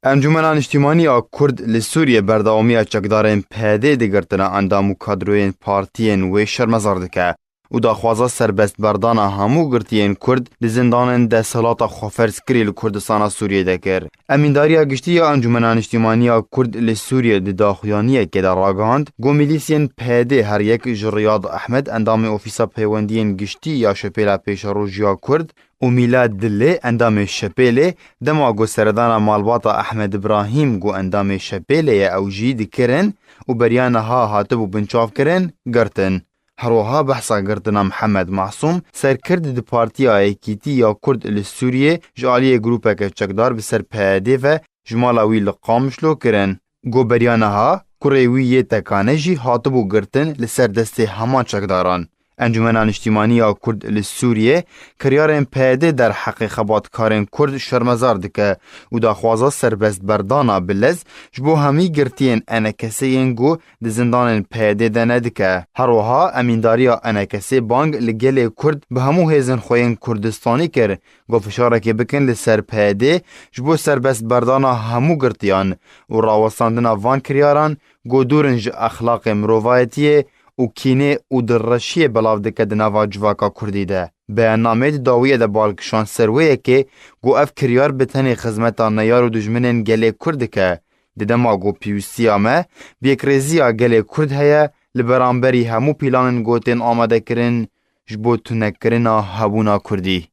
انجمن اجتماعی کرد لسوریه برداومی چکدارین پیده دیگرتنا اندام و کادروین پارتین و شرمزار دکه و داخوازا سربست بردانا همو گرتین کرد لزندان ده سلاتا خوفرز کری لکردستان سوریه دکر. امینداریا گشتی انجمن اجتماعی کرد لسوریه ده داخویانیه که در راگاند گو میلیسین پیده هر یک جریاد احمد اندام اوفیسا پیوندین گشتی یا شپیلا پیش روژیا کرد و میلاد دله اندام شپیله دما گو سردان مالباتا احمد ابراهیم گو اندام شپیله او جید کرن و بریانها هاتبو بنچاف کرن گرتن. هروها بحثا گرتنا محمد معصوم سرکرد دی پارتیا ایکیتی یا کرد لسوریه جعالی گروپه که چکدار بسر پیده و جمالاوی لقامشلو کرن. گو بریانها کوریوی یه تکانه جی هاتبو گرتن لسر دست همان چکداران. انجمن اجتماعی کرد لسوریه کریارن پیده در حق خباتکارن کرد شرمزار دکه و داخوازا سربست بردانا بلز جبو همی گرتین انکسی ینگو ده زندان پیده دنه دکه. هروها امینداریا انکسی بانگ لگل کرد به همو هیزن خوین کردستانی کر گو فشارکی بکن لسر پیده جبو سربست بردانا همو گرتیان و راوستاندنا وان کریاران گو دورنج اخلاق مروایتیه و کینه و درشیه بلاو دکه ده نوا جواکا کردی ده. بیاننامه ده داویه ده بالکشان سرویه که گو اف کریار بتنی خزمتا نیار و دجمنین گله کرد که ده دما گو پیوستی آمه بیکریزیا گله کرد هیا لبرانبری همو پیلانن گوتین آماده کرن جبو تنک کرنا هبونا کردی.